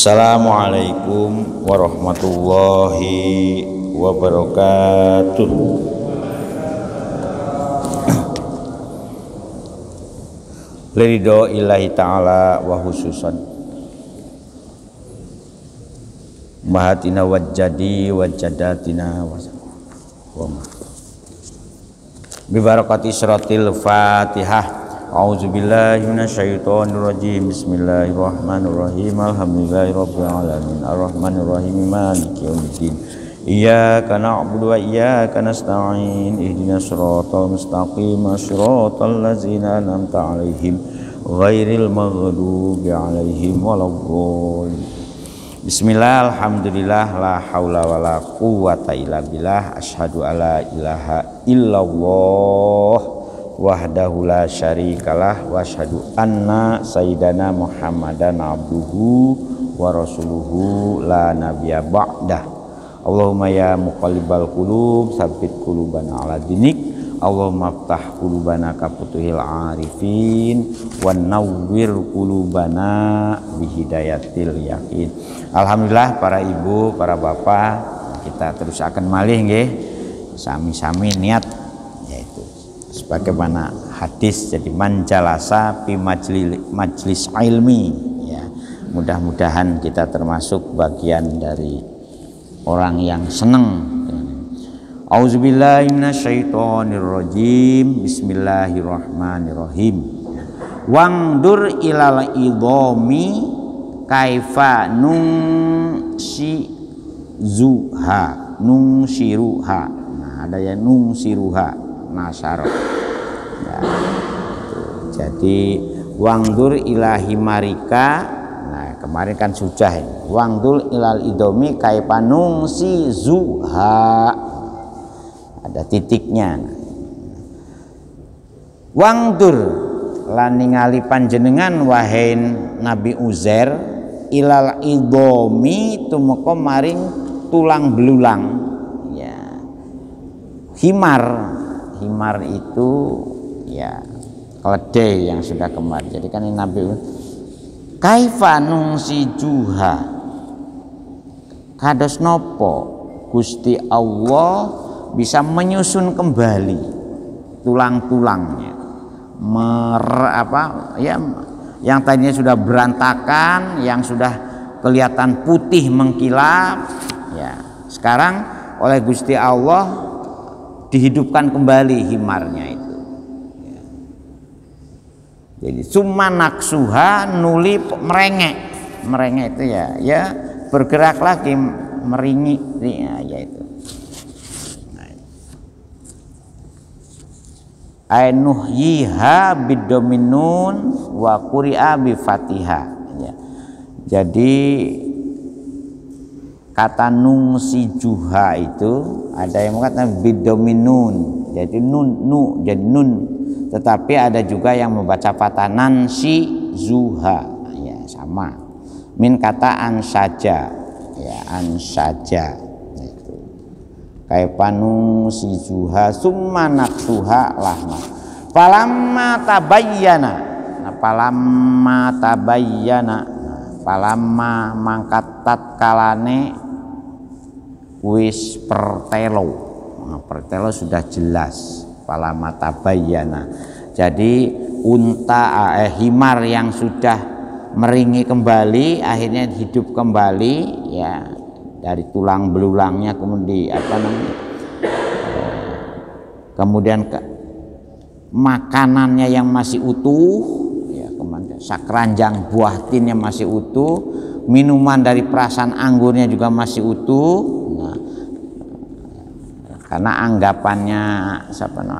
Assalamualaikum warahmatullahi wabarakatuh. Liridho ilahi ta'ala wa khususan mahatina wajjadi wajjadatina wa bibarakati suratil fatihah. A'udzubillahi minasyaitonirrajim. Bismillahirrahmanirrahim. Alhamdulillahirabbil alamin. Arrahmanirrahim. Maliki yaumiddin. Iyyaka na'budu wa iyyaka nasta'in. Ihdinas siratal mustaqim. Shiratal ladzina an'amta 'alaihim ghairil maghdubi 'alaihim waladdallin. Bismillah, alhamdulillah, la haula wala quwwata illa billah. Asyhadu alla ilaha illallah wahdahu la syarikalah wa asyhadu anna sayyidana Muhammadan abduhu wa rasuluhu la nabiyya ba'dah. Allahumma ya muqallibal qulub tsabbit qulubana ala dinik. Allahumma aftah qulubana ka futuhil arifin wa nawwir qulubana bi hidayatil yakin. Alhamdulillah para ibu, para bapak, kita terus akan malih nggih sami-sami niat sebagaimana hadis, jadi manjalasa fi majlis ilmi ya. Mudah-mudahan kita termasuk bagian dari orang yang senang. Auzubillahi minasyaitonirrajim. Bismillahirrahmanirrahim. Wangdur ilal idhomi kaifa nungsiruha. Nah, ada yang nungsiruha nasyarah ya, jadi wangdur ilahi marika. Nah kemarin kan sudah ini. Wangdur ilal idomi kaipanung si zuha, ada titiknya. Wangdur laningali panjenengan wahai Nabi Uzair ilal idomi tumeka maring tulang belulang ya. Himar itu ya keledai yang sudah kembar. Jadi kan ini Nabi kaifa nungsi juha, kados nopo Gusti Allah bisa menyusun kembali tulang-tulangnya yang tadinya sudah berantakan, yang sudah kelihatan putih mengkilap ya, sekarang oleh Gusti Allah dihidupkan kembali himarnya itu ya. Jadi summa naksuha nuli merengek itu ya bergerak lagi meringi ya itu. Ainuhyiha bidominun wa quri'a bi fatihah ya. Jadi kata nungsi juha itu ada yang mengatakan bidominun, jadi jadi nun, tetapi ada juga yang membaca patah nansi zuha ya, sama min kata an saja ya, an saja itu kayak panungsi juha summa naksuha lahma palamma tabayyana. Nah palamma mangkat tatkalane wis pertelo. Nah, pertelo sudah jelas palama tabayyana. Jadi unta himar yang sudah meringi kembali akhirnya hidup kembali ya, dari tulang belulangnya kemudian kemudian makanannya yang masih utuh ya, kemudian sakranjang buah tinnya masih utuh, minuman dari perasan anggurnya juga masih utuh. Nah, karena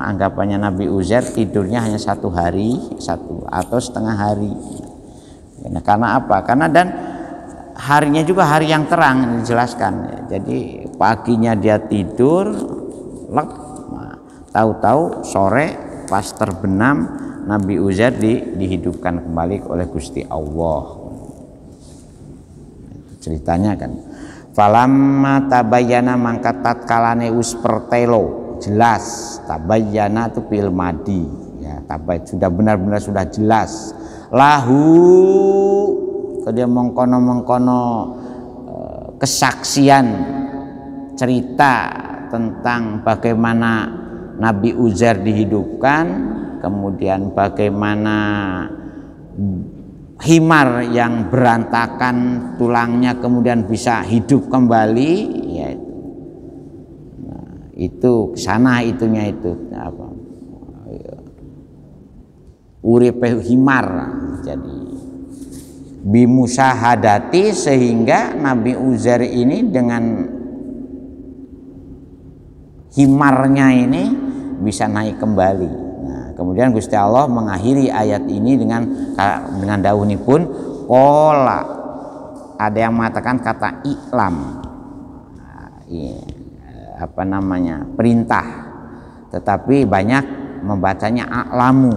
anggapannya Nabi Uzair tidurnya hanya satu atau setengah hari. Nah, karena apa? Karena dan harinya juga hari yang terang dijelaskan. Jadi paginya dia tidur, nah, tahu-tahu sore pas terbenam Nabi Uzair dihidupkan kembali oleh Gusti Allah. Ceritanya kan falamma tabayyana mangkat tatkalane us pertelo jelas, tabayyana itu fil madi ya, sudah benar-benar sudah jelas lahu kemudian mengkono kesaksian cerita tentang bagaimana Nabi Uzair dihidupkan, kemudian bagaimana himar yang berantakan tulangnya kemudian bisa hidup kembali, ya itu kesana itunya itu apa, uripe himar. Jadi bimusahadati, sehingga Nabi Uzair ini dengan himarnya ini bisa naik kembali. Nah, kemudian Gusti Allah mengakhiri ayat ini dengan daunipun qala. Ada yang mengatakan kata iklam, apa namanya, perintah, tetapi banyak membacanya a'lamu,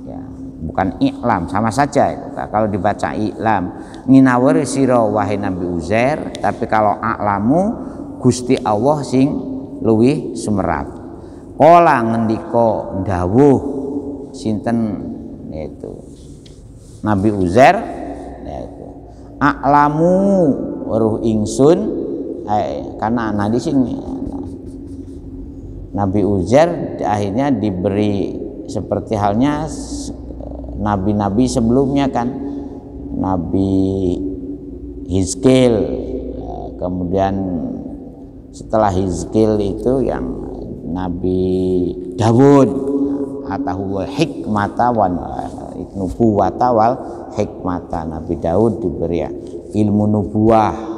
ya, bukan iklam, sama saja itu. Kalau dibaca iklam nginawari sira wahai Nabi Uzair, tapi kalau a'lamu Gusti Allah sing luwih sumerap. Kala ngendika dawuh sinten itu Nabi Uzair, yaitu a'lamu weruh ingsun, karena anak di sini Nabi Uzair akhirnya diberi seperti halnya nabi-nabi sebelumnya kan, Nabi Hizkil, kemudian setelah Hizkil itu yang Nabi Dawud, atahul hikmata wan nubuwata wal hikmata. Nabi Daud diberi ilmu nubuah.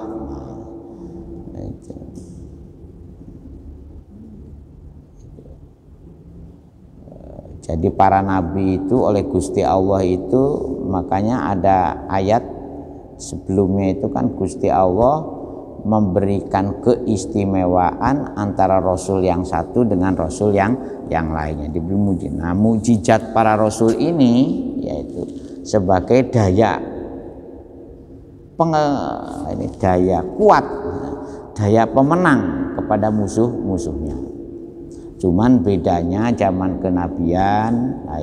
Jadi para nabi itu oleh Gusti Allah itu, makanya ada ayat sebelumnya itu kan Gusti Allah memberikan keistimewaan antara Rasul yang satu dengan Rasul yang lainnya, diberi mujizat. Nah, mujizat para Rasul ini yaitu sebagai daya daya kuat, daya pemenang kepada musuh-musuhnya. Cuman bedanya zaman kenabian, nah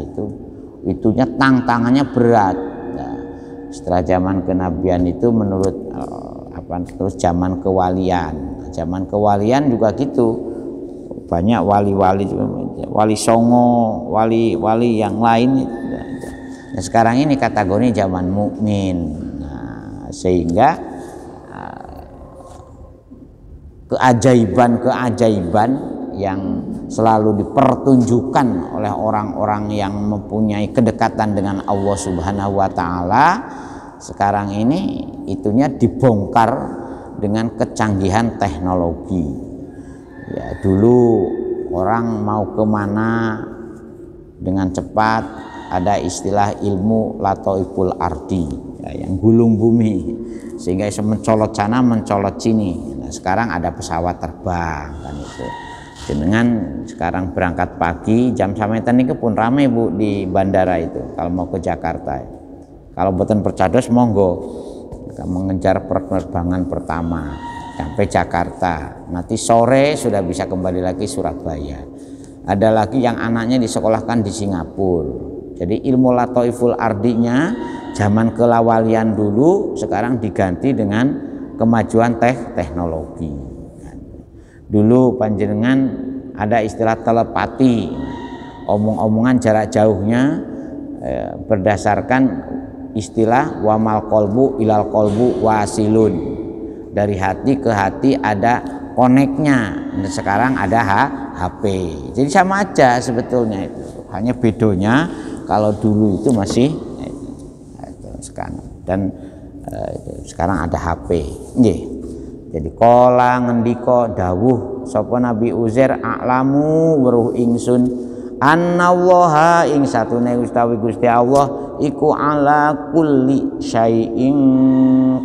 itunya tantangannya berat. Nah, setelah zaman kenabian itu menurut terus zaman kewalian. Nah, zaman kewalian juga gitu, banyak wali-wali, wali songo, wali-wali yang lain. Nah, sekarang ini kategori zaman mukmin. Nah, sehingga keajaiban yang selalu dipertunjukkan oleh orang-orang yang mempunyai kedekatan dengan Allah Subhanahu wa taala, sekarang ini itunya dibongkar dengan kecanggihan teknologi. Ya, dulu orang mau kemana dengan cepat, ada istilah ilmu lataiful ardi, ya, yang gulung bumi, sehingga bisa mencolot sana mencolot sini. Nah, sekarang ada pesawat terbang kan itu. Dengan sekarang berangkat pagi jam sametan ini pun ramai Bu di bandara itu kalau mau ke Jakarta. Kalau boten percados monggo mengejar penerbangan pertama sampai Jakarta. Nanti sore sudah bisa kembali lagi Surabaya. Ada lagi yang anaknya disekolahkan di Singapura. Jadi ilmu lataiful ardinya zaman kelawalian dulu sekarang diganti dengan kemajuan teknologi. Dulu panjenengan ada istilah telepati, omong-omongan jarak jauhnya berdasarkan istilah wamal kolbu ilal kolbu wasilun, dari hati ke hati ada koneknya. Sekarang ada HP, jadi sama aja sebetulnya itu, hanya bedonya kalau dulu itu masih sekarang dan sekarang ada HP. Jadi kala ngendika dawuh sapa Nabi Uzair a'lamu weruh ingsun annallaha ing satune Gusti Allah iku ala kulli syai'in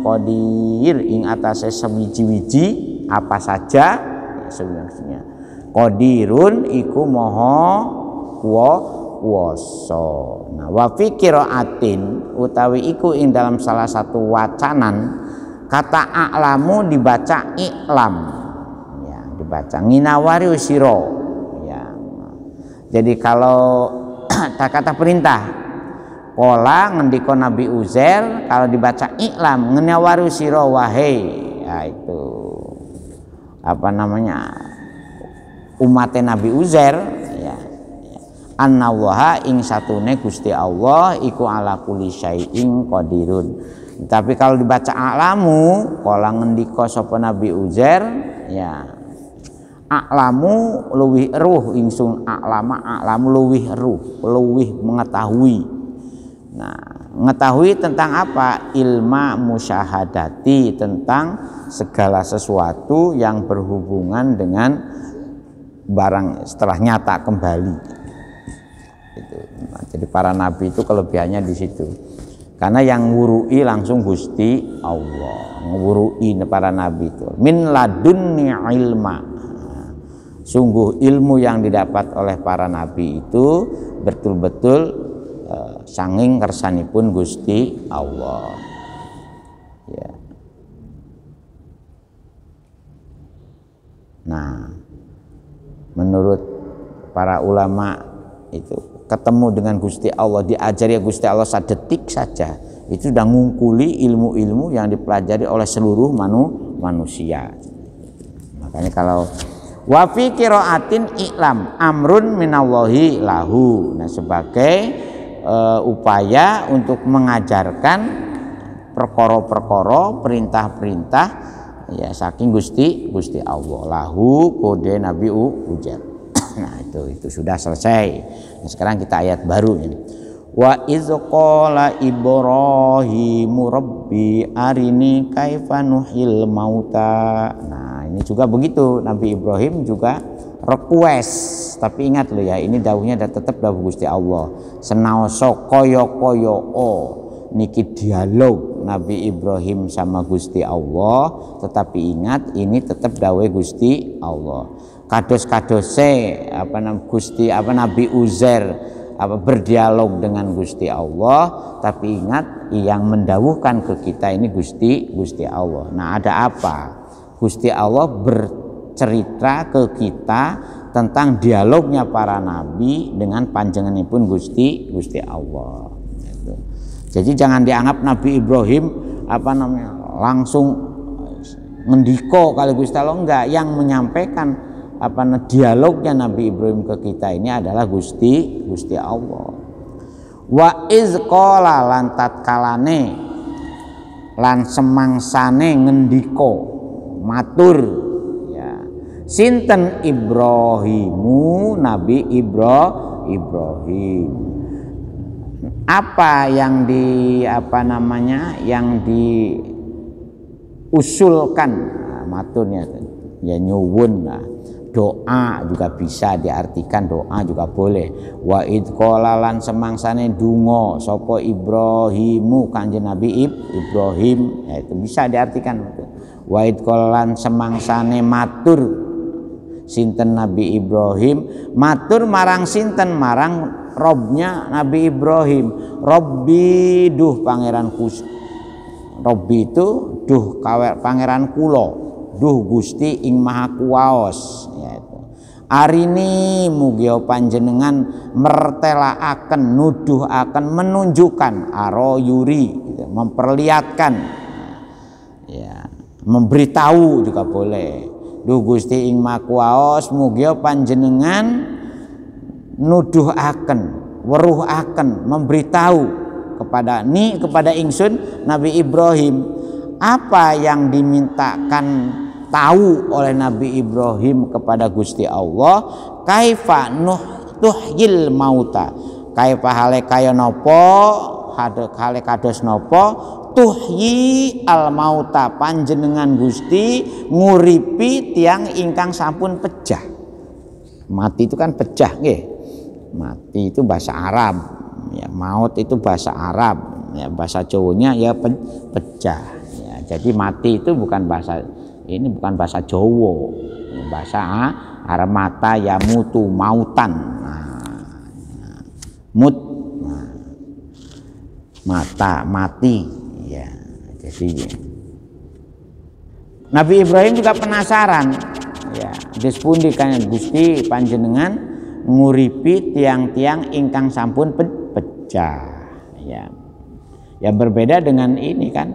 qadir, ing atase sewiji-wiji apa saja sebenarnya qadirun iku maha kuwasa. Nah, wa fi qiraatin utawi iku ing dalam salah satu wacanan kata a'lamu dibaca iklam, ya, dibaca nginawari usiro, ya. Jadi kalau kata perintah Kola ngendika Nabi Uzair, kalau dibaca iklam ngenawaru sira wahai, ya itu apa namanya, umatnya Nabi Uzair, ya, annallaha ing satune Gusti Allah iku ala kulli syai'in qadirun. Tapi kalau dibaca a'lamu, kola ngendika sapa Nabi Uzair, ya a'lamu luwih ruh ingsun, a'lamu luwih ruh, luwih mengetahui. Nah, mengetahui tentang apa? Ilma musyahadati, tentang segala sesuatu yang berhubungan dengan barang setelah nyata kembali. Itu. Nah, jadi para nabi itu kelebihannya di situ. Karena yang ngurui langsung Gusti Allah, ngurui para nabi itu. Min ladunni ilma. Sungguh ilmu yang didapat oleh para nabi itu betul-betul sanging kersanipun Gusti Allah. Ya. Nah, menurut para ulama itu ketemu dengan Gusti Allah, diajari Gusti Allah sadetik saja, itu sudah ngungkuli ilmu-ilmu yang dipelajari oleh seluruh manusia. Makanya kalau wa fi qiraatin iklam amrun minallahi lahu. Nah, sebagai upaya untuk mengajarkan perkara-perkara, perintah-perintah, ya saking Gusti Allah, lahu kode Nabi Uzair. Nah, itu sudah selesai. Nah, sekarang kita ayat baru ini. Wa iz qala Ibrahimu rabbi arini kaifa nuhil mauta. Nah, ini juga begitu, Nabi Ibrahim juga request. Tapi ingat loh ya, ini dawuhnya tetap dawuh Gusti Allah. Senaoso koyo niki dialog Nabi Ibrahim sama Gusti Allah, tetapi ingat ini tetap dawuh Gusti Allah. Kados-kadose Nabi Uzair berdialog dengan Gusti Allah, tapi ingat yang mendawuhkan ke kita ini Gusti Allah. Nah, ada apa? Gusti Allah bercerita ke kita tentang dialognya para nabi dengan panjenenganipun Gusti Allah. Jadi jangan dianggap Nabi Ibrahim langsung ngendiko kali Gusti Allah, enggak. Yang menyampaikan dialognya Nabi Ibrahim ke kita ini adalah Gusti Allah. Wa iz qala lan tatkalane lan semangsane ngendiko matur sinten Ibrahimu, Nabi Ibrahim. Apa yang yang diusulkan, maturnya ya nyuwun. Doa juga bisa diartikan, doa juga boleh. Wa id qala lan semangsane donga sapa Ibrahimu, Kanjeng Nabi Ibrahim, ya, itu bisa diartikan. Wa id qala lan semangsane matur sinten Nabi Ibrahim, matur marang sinten, marang Robnya Nabi Ibrahim. Robbi duh pangeranku. Robbi itu duh pangeran kula, duh Gusti ing maha kuwaos, yaitu arini mugi panjenengan mertelaaken, nuduhaken, menunjukkan, aro yuri gitu, memperlihatkan, ya, memberitahu juga boleh. Duh Gusti ing maha kuwaos mugi panjenengan nuduhaken, weruhaken, memberitahu kepada ingsun Nabi Ibrahim apa yang dimintakan tahu oleh Nabi Ibrahim kepada Gusti Allah. Kaifa tuhyil mauta, kaifa hale kaya napa, hale kados napa tuhyi al mauta, panjenengan Gusti nguripi tiang ingkang sampun pejah. Mati itu kan pejah nggih. Mati itu bahasa Arab, ya, maut itu bahasa Arab, ya, bahasa Jawanya ya pecah, ya. Jadi mati itu bukan bahasa Jawa, bahasa Arab. Mata ya mutu mautan, mata mati, ya. Jadi Nabi Ibrahim juga penasaran, ya, dispundi kan Gusti panjenengan nguripi tiang-tiang ingkang sampun pecah, Ya berbeda dengan ini kan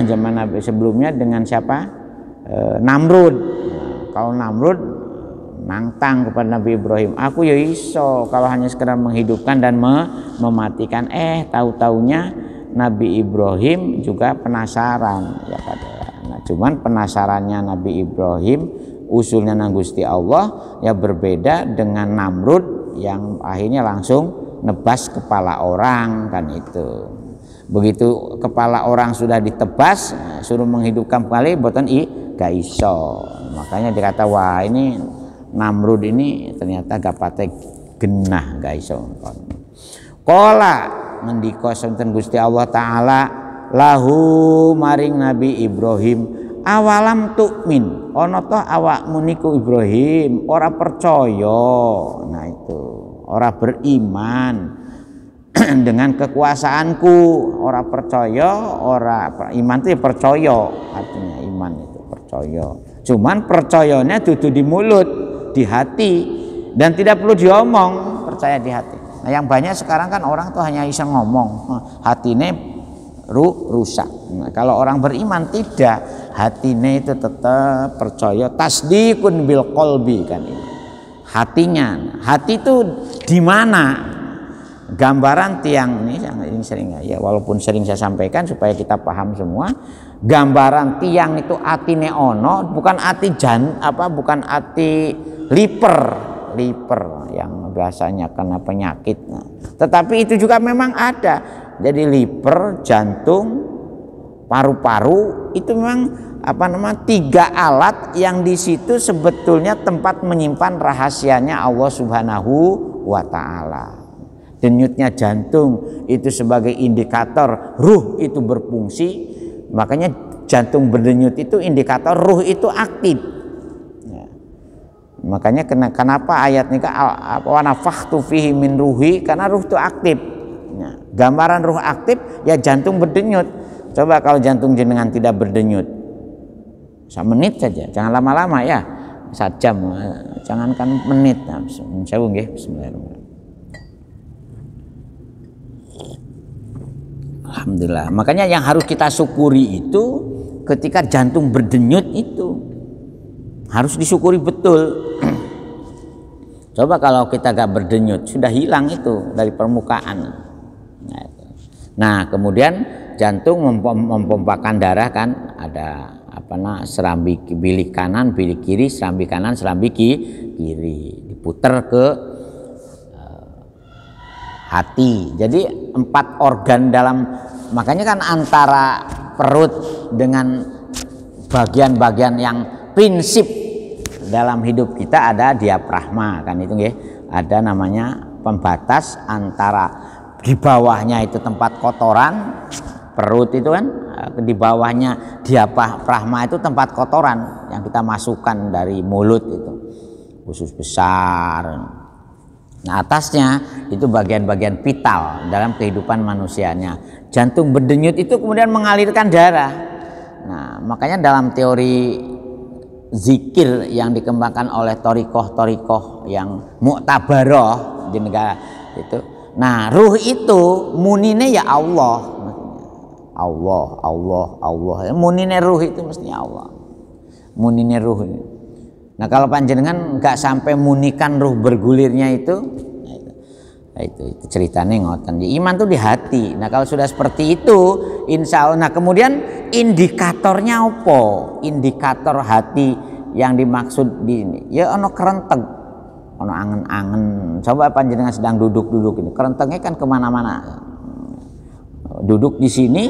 zaman Nabi sebelumnya dengan siapa? Namrud. Kalau Namrud nantang kepada Nabi Ibrahim, aku ya iso kalau hanya sekedar menghidupkan dan mematikan. Tahu-taunya Nabi Ibrahim juga penasaran ya kata. Nah, cuman penasarannya Nabi Ibrahim usulnya nang Gusti Allah ya berbeda dengan Namrud yang akhirnya langsung nebas kepala orang kan itu. Begitu kepala orang sudah ditebas, suruh menghidupkan kembali boten gak iso. Makanya dikata wah ini Namrud ini ternyata gapate genah gak iso. Qala ngendika sonten Gusti Allah taala lahu maring Nabi Ibrahim, awalam tu'min, ana ta awakmu niku Ibrahim ora percaya. Nah itu, ora beriman dengan kekuasaanku, ora percaya, iman itu percaya, artinya iman itu percaya. Cuman percayanya dudu di mulut, di hati, dan tidak perlu diomong, percaya di hati. Nah yang banyak sekarang kan orang tuh hanya bisa ngomong, hatinya rusak. Nah, kalau orang beriman tidak, hatinya itu tetap percaya, tasdikun bil qalbi kan ini. Hatinya, hati itu di mana? Gambaran tiang ini sering ya, walaupun sering saya sampaikan supaya kita paham semua. Gambaran tiang itu atine ono, bukan ati bukan ati liper yang biasanya kena penyakit. Nah, tetapi itu juga memang ada. Jadi liver, jantung, paru-paru itu memang tiga alat yang di situ sebetulnya tempat menyimpan rahasianya Allah Subhanahu wa taala. Denyutnya jantung itu sebagai indikator ruh itu berfungsi, makanya jantung berdenyut itu indikator ruh itu aktif. Ya. Makanya kenapa ayat ini wa nafakhtu fihi min ruhi, karena ruh itu aktif. Ya. Gambaran ruh aktif ya jantung berdenyut. Coba kalau jantung jenengan tidak berdenyut, 1 menit saja, jangan lama-lama ya, 1 jam, jangankan menit. Nah, bismillahirrahmanirrahim. Alhamdulillah. Makanya yang harus kita syukuri itu ketika jantung berdenyut itu harus disyukuri betul. Coba kalau kita gak berdenyut sudah hilang itu dari permukaan. Nah kemudian jantung mempompakan darah kan, ada serambi bilik kanan, bilik kiri, serambi kanan, serambi kiri, diputer ke hati. Jadi 4 organ dalam, makanya kan antara perut dengan bagian-bagian yang prinsip dalam hidup kita ada diafragma kan itu nggih. Ada namanya pembatas antara di bawahnya itu tempat kotoran, perut itu kan, di bawahnya diafragma itu tempat kotoran yang kita masukkan dari mulut itu, usus besar. Nah atasnya itu bagian-bagian vital dalam kehidupan manusianya. Jantung berdenyut itu kemudian mengalirkan darah. Nah makanya dalam teori zikir yang dikembangkan oleh torikoh yang mu'tabaroh di negara itu, nah ruh itu munine ya Allah, munine ruh itu mestinya Allah, munine ruh ini. Nah kalau panjenengan nggak sampai munikan ruh bergulirnya itu ceritanya ngoten. Iman tuh di hati. Nah kalau sudah seperti itu, insya Allah. Nah kemudian indikatornya apa? Indikator hati yang dimaksud di ini. Ya ono kerenteng, ono angen-angen. Coba panjenengan sedang duduk ini, kerentengnya kan kemana-mana. Duduk di sini,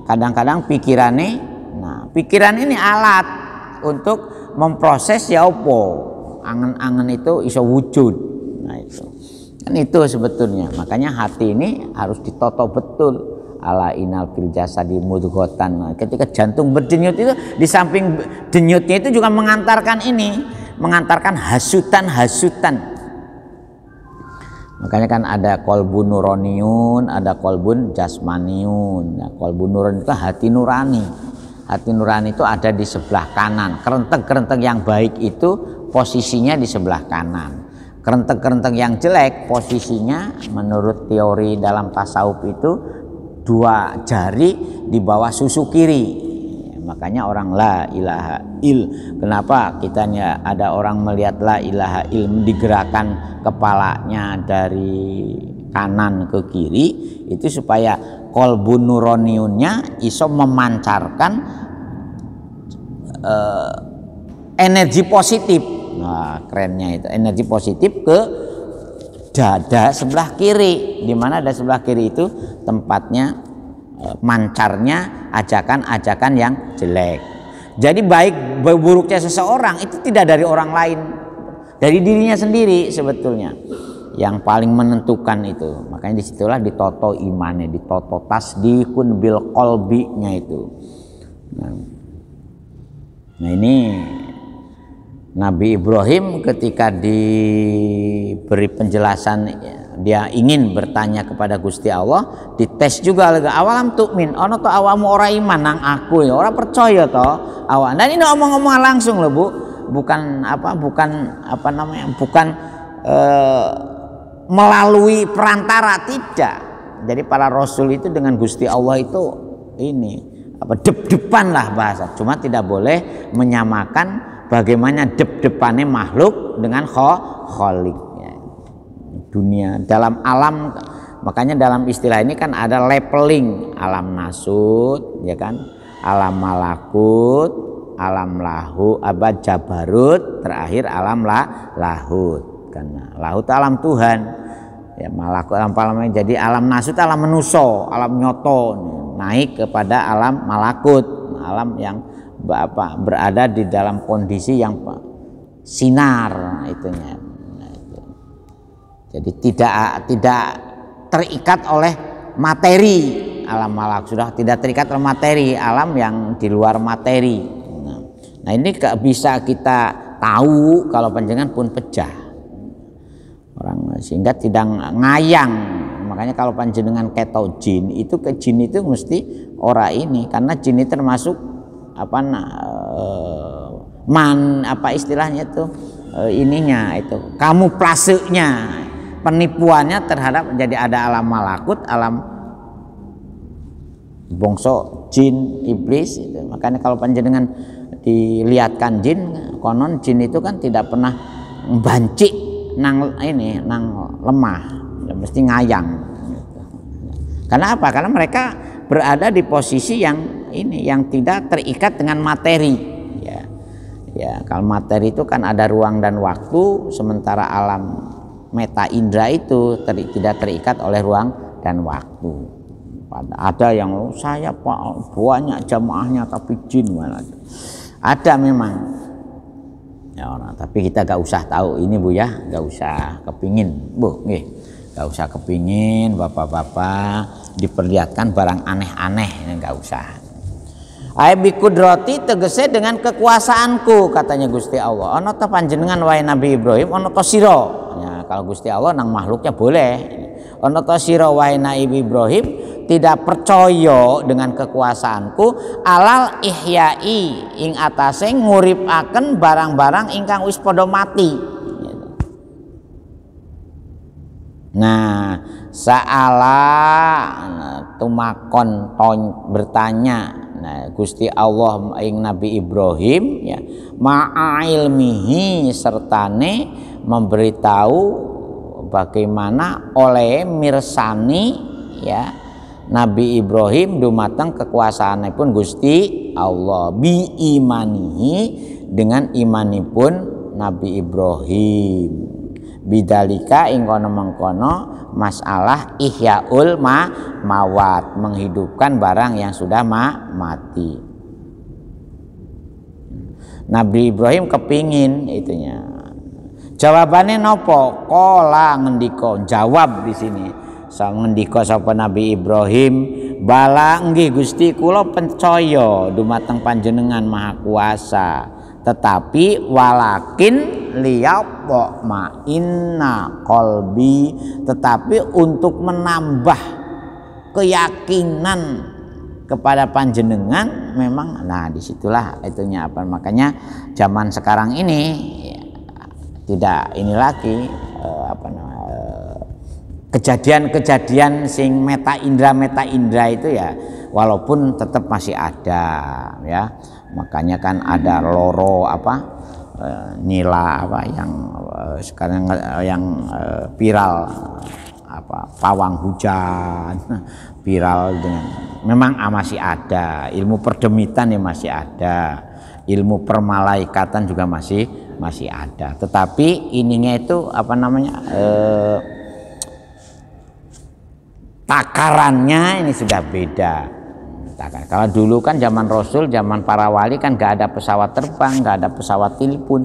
kadang-kadang pikirannya. Nah pikiran ini alat untuk memproses ya opo, angen-angen itu iso wujud. Nah itu kan itu sebetulnya. Makanya hati ini harus ditoto betul. Ala inal fil jasadi mudghatan. Nah, ketika jantung berdenyut itu, di samping denyutnya itu juga mengantarkan hasutan. Makanya kan ada kolbun nuraniun, ada kolbun jasmaniun. Nah, kolbun nurani itu hati nurani. Hati nurani itu ada di sebelah kanan. Kerenteng yang baik itu posisinya di sebelah kanan. Kerentek-kerentek yang jelek posisinya menurut teori dalam tasawuf itu 2 jari di bawah susu kiri. Makanya orang la ilaha il. Kenapa kitanya ada orang melihat la ilaha il digerakkan kepalanya dari kanan ke kiri, itu supaya kolbun nuroniunnya iso memancarkan energi positif. Nah, kerennya itu energi positif ke dada sebelah kiri, di mana dada sebelah kiri itu tempatnya mancarnya ajakan-ajakan yang jelek. Jadi baik buruknya seseorang itu tidak dari orang lain, dari dirinya sendiri sebetulnya yang paling menentukan itu. Makanya disitulah ditoto imannya, ditoto tasdikun bil qalbi-nya itu. Nah ini Nabi Ibrahim ketika diberi penjelasan, dia ingin bertanya kepada Gusti Allah, dites juga lagi awalam tukmin ono to awamu ora iman nang aku ya ora percaya to awak. Dan ini omong-omong langsung loh Bu, bukan melalui perantara, tidak. Jadi para rasul itu dengan Gusti Allah itu ini dep-depan lah bahasa, cuma tidak boleh menyamakan bagaimana dep-depannya makhluk dengan khalik dunia dalam alam. Makanya dalam istilah ini kan ada leveling, alam nasut ya kan, alam malakut, alam lahu abad jabarut, terakhir alam lahut. Karena lahut alam Tuhan ya, malakut alam palamnya. Jadi alam nasut alam menuso, alam nyoto, naik kepada alam malakut, alam yang berada di dalam kondisi yang sinar itunya. Jadi tidak terikat oleh materi, alam malak sudah tidak terikat oleh materi, alam yang di luar materi. Nah ini bisa kita tahu kalau panjenengan pun pejah orang, sehingga tidak ngayang. Makanya kalau panjenengan keto jin itu, ke jin itu mesti ora ini, karena jin itu termasuk istilahnya itu ininya itu kamuflasenya, penipuannya terhadap. Jadi ada alam malakut, alam bongso jin iblis itu. Makanya kalau panjenengan dilihatkan jin, konon jin itu kan tidak pernah banci nang lemah, mesti ngayang. Karena apa? Karena mereka berada di posisi yang ini, yang tidak terikat dengan materi. Ya, kalau materi itu kan ada ruang dan waktu, sementara alam meta indra itu tidak terikat oleh ruang dan waktu. Ada yang saya Pak banyak jamaahnya tapi jin malah. Ada memang. Ya, tapi kita gak usah tahu ini Bu ya, gak usah kepingin Bu, gak usah kepingin bapak-bapak diperlihatkan barang aneh-aneh, gak usah. Aibi kudrati tegese dengan kekuasaanku, katanya Gusti Allah. Ono to panjenengan wae Nabi Ibrahim, ono to sira. Ya, kalau Gusti Allah nang makhluknya boleh. Ono to sira wae Nabi Ibrahim tidak percaya dengan kekuasaanku alal ihyai ing atase nguripaken barang-barang ingkang wis padha mati. Nah, sa'ala tumakon bertanya. Nah, Gusti Allah ing Nabi Ibrahim ya, ma'a ilmihi sertane memberitahu bagaimana oleh mirsani ya Nabi Ibrahim dumateng kekuasaanipun Gusti Allah, bi imanihi dengan imanipun Nabi Ibrahim, bidalika ing kono mengkono masalah ihyaul mawat, menghidupkan barang yang sudah mati. Nabi Ibrahim kepingin itunya. Jawabannya nopo? Kola ngendiko, jawab di sini. Ngendika sapa Nabi Ibrahim, bala nggih Gusti kula percaya dumateng panjenengan Maha Kuasa, tetapi walakin liyatma inna qalbi, tetapi untuk menambah keyakinan kepada panjenengan memang. Nah disitulah itunya apa, makanya zaman sekarang ini tidak ini lagi kejadian-kejadian sing meta indra itu ya walaupun tetap masih ada ya. Makanya kan ada loro nila yang sekarang yang viral pawang hujan viral dengan memang masih ada, ilmu perdemitan ya masih ada, ilmu permalaikatan juga masih ada, tetapi ininya itu takarannya ini sudah beda. Kalau dulu kan zaman Rasul, zaman para wali kan gak ada pesawat terbang, gak ada pesawat telepon,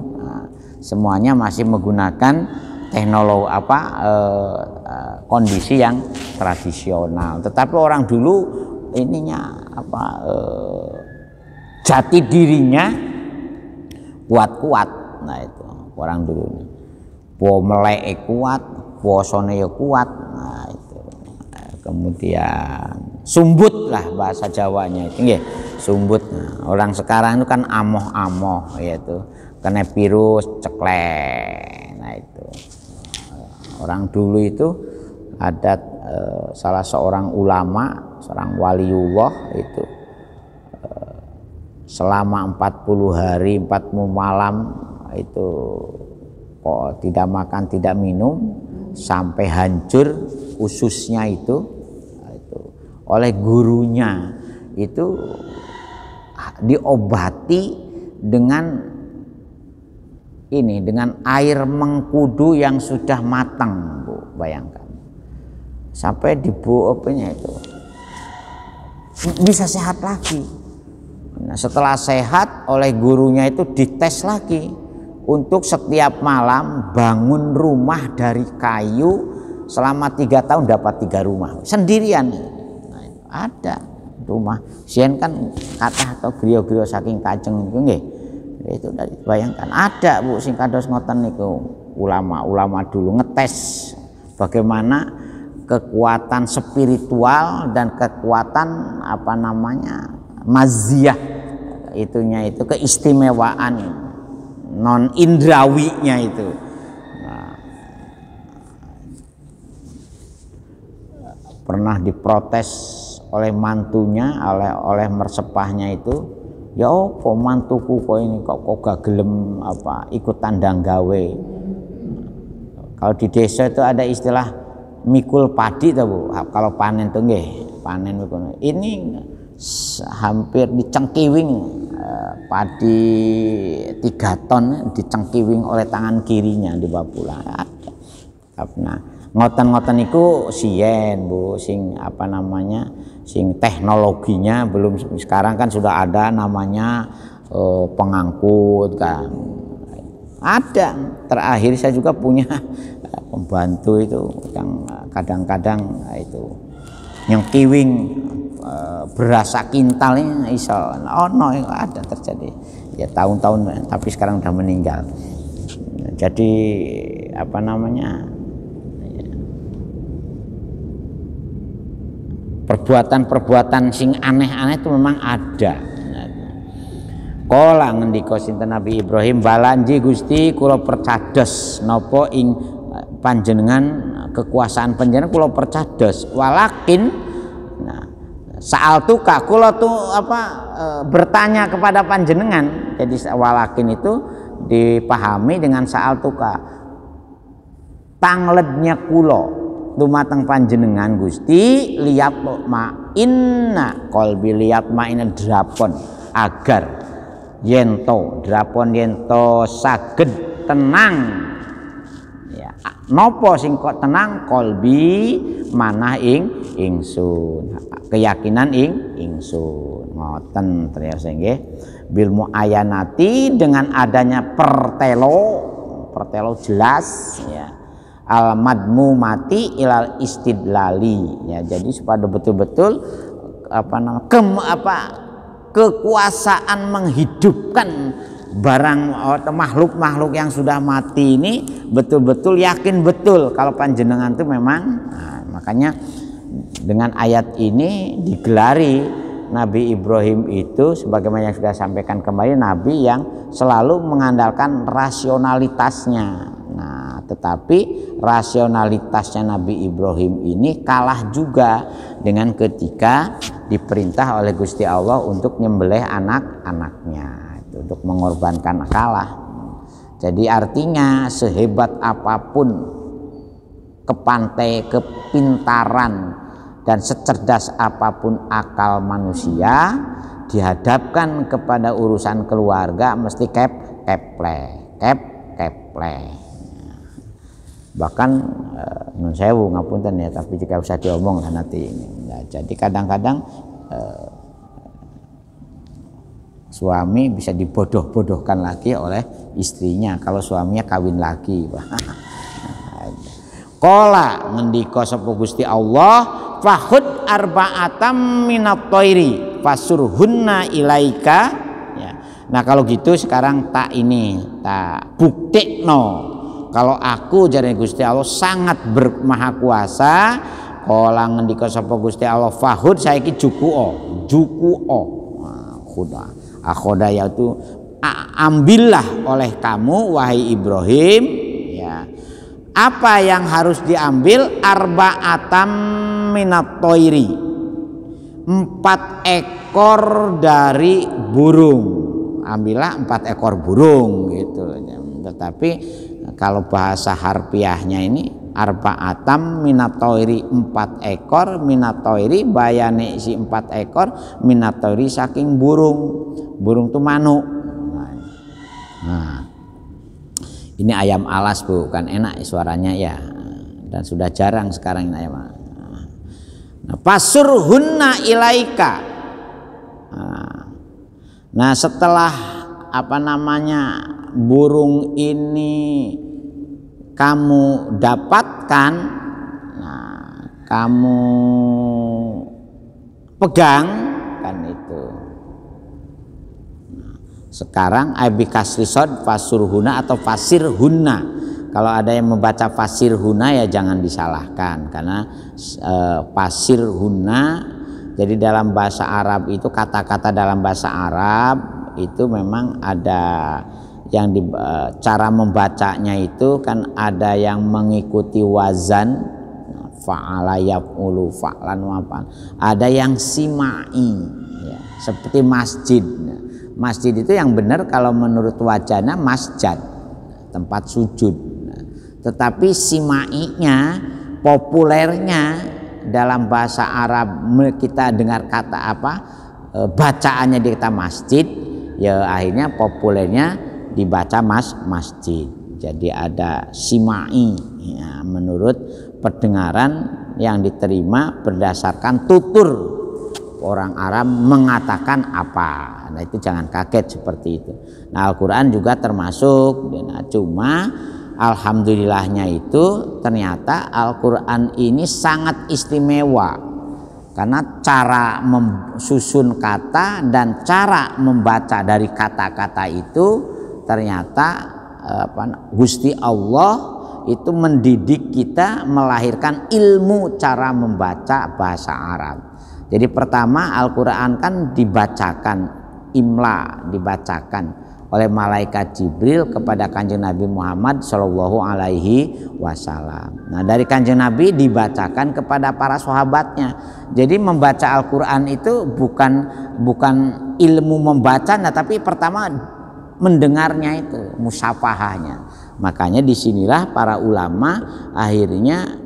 semuanya masih menggunakan teknologi kondisi yang tradisional. Tetapi orang dulu ininya jati dirinya kuat-kuat. Nah itu orang dulu nih. Melek kuat, puasane ya kuat. Nah itu. Kemudian sumbut lah bahasa Jawanya itu nggih, sumbut. Nah, orang sekarang itu kan amoh-amoh yaitu kena virus ceklek. Nah itu. Orang dulu itu ada salah seorang ulama, seorang waliullah itu selama 40 hari 40 malam itu kok tidak makan tidak minum sampai hancur ususnya itu oleh gurunya itu diobati dengan air mengkudu yang sudah matang, Bu, bayangkan. Sampai dibuopnya itu bisa sehat lagi. Nah, setelah sehat oleh gurunya itu dites lagi untuk setiap malam bangun rumah dari kayu selama 3 tahun dapat 3 rumah sendirian. Nah, ada rumah sien kan kata atau griya-griya saking kajeng itu nggih. Itu dari bayangkan ada, Bu, sing kados ngoten niku ulama-ulama dulu ngetes bagaimana kekuatan spiritual dan kekuatan maziyah itunya itu keistimewaan non indrawinya itu. Nah, pernah diprotes oleh mantunya oleh mersepahnya itu, ya opo mantuku kok ini kok gak gelem ikut tandang gawe. Kalau di desa itu ada istilah mikul padi tuh, Bu. Kalau panen tuh nggih, panen ini hampir dicengkiwing padi 3 ton dicengkiwing oleh tangan kirinya dibawa pulang. Nah, ngoten-ngoten niku sien, Bu, sing sing teknologinya belum. Sekarang kan sudah ada namanya pengangkut kan. Ada. Terakhir saya juga punya pembantu itu yang kadang-kadang itu nyengkiwing berasa kintal ini iso ada terjadi ya tahun-tahun, tapi sekarang udah meninggal. Jadi perbuatan-perbuatan sing aneh-aneh itu memang ada. Kala ngendika sinten Nabi Ibrahim, balanji Gusti kula percados napa ing panjenengan kekuasaan panjenengan kula percados walakin sa'altuka kula tuh bertanya kepada panjenengan. Jadi walakin itu dipahami dengan sa'altuka, tanglednya kula dumateng panjenengan Gusti liyat ma'inna qalbi, liyat ma'inna drapon agar yento saged tenang ya. Nopo sing kok tenang? Qalbi manah ingsun, keyakinan ingsun. Ngoten terus nggih. Bil muayanati, dengan adanya pertelo jelas ya. Al madmumati ilal istidlali ya. Jadi supaya betul-betul kekuasaan menghidupkan barang atau makhluk-makhluk yang sudah mati ini betul-betul yakin betul kalau panjenengan itu memang. Nah, makanya dengan ayat ini digelari Nabi Ibrahim itu sebagaimana yang sudah sampaikan kembali, nabi yang selalu mengandalkan rasionalitasnya. Nah, tetapi rasionalitasnya Nabi Ibrahim ini kalah juga dengan ketika diperintah oleh Gusti Allah untuk nyembelih anak-anaknya, untuk mengorbankan, kalah. Jadi artinya sehebat apapun kepintaran dan secerdas apapun akal manusia, dihadapkan kepada urusan keluarga mesti keple. Bahkan nun sewu ngapunten ya, tapi jika usah diomong lah nanti ini. Nah, jadi kadang-kadang suami bisa dibodoh-bodohkan lagi oleh istrinya kalau suaminya kawin lagi. Qala ngendika sapa Gusti Allah, fahud arba'atam minat thairi fasurhunna ilaika. Ya. Nah kalau gitu sekarang tak buktikno kalau aku jare Gusti Allah sangat bermaha kuasa. Kala ngendika sapa Gusti Allah, fahud saiki jukuo. Khuda. Akhoda yaitu ambillah oleh kamu wahai Ibrahim, ya. Apa yang harus diambil? Arba'atam minat thairi. 4 ekor dari burung. Ambillah 4 ekor burung gitu. Tetapi kalau bahasa harfiahnya ini arba'atam minat thairi, 4 ekor minat thairi, bayane si 4 ekor minat thairi saking burung itu manuk. Nah, ini ayam alas Bu, kan enak suaranya ya, dan sudah jarang sekarang ini ayam alas. Nah, pasurhunna ilaika. Nah setelah burung ini kamu dapatkan, nah, kamu pegang kan itu. Nah, sekarang abi kasri shad fasurhuna atau fasirhunna. Kalau ada yang membaca fasirhuna ya jangan disalahkan, karena fasirhuna, jadi dalam bahasa Arab itu kata-kata dalam bahasa Arab itu memang ada yang cara membacanya itu kan ada yang mengikuti wazan fa'ala yaf'ulu fa'lan wafa'al, ada yang simai ya, seperti masjid. Masjid itu yang benar kalau menurut wajahnya masjid, tempat sujud. Tetapi simainya, populernya dalam bahasa Arab kita dengar kata bacaannya di kata masjid, ya akhirnya populernya dibaca masjid. Jadi ada simai ya, menurut pendengaran yang diterima berdasarkan tutur orang Arab mengatakan apa. Nah itu jangan kaget seperti itu. Nah Al-Quran juga termasuk. Nah, cuma alhamdulillahnya itu ternyata Al-Quran ini sangat istimewa, karena cara susun kata dan cara membaca dari kata-kata itu ternyata Gusti Allah itu mendidik kita, melahirkan ilmu cara membaca bahasa Arab. Jadi pertama Al-Quran kan dibacakan, imla dibacakan oleh malaikat Jibril kepada Kanjeng Nabi Muhammad Shallallahu Alaihi Wasallam. Nah dari Kanjeng Nabi dibacakan kepada para sahabatnya. Jadi membaca Al-Quran itu bukan ilmu membacanya, tapi pertama mendengarnya itu, musyafahahnya. Makanya disinilah para ulama akhirnya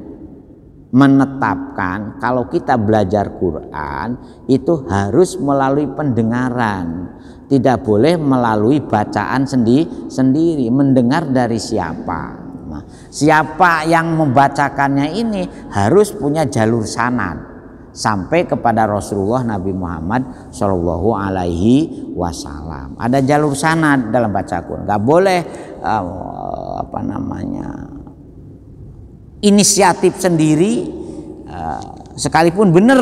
menetapkan kalau kita belajar Quran itu harus melalui pendengaran. Tidak boleh melalui bacaan sendiri. Mendengar dari siapa? Nah, siapa yang membacakannya ini harus punya jalur sanad sampai kepada Rasulullah Nabi Muhammad Shallallahu Alaihi Wasallam. Ada jalur sanad dalam baca Quran. Gak boleh inisiatif sendiri, sekalipun benar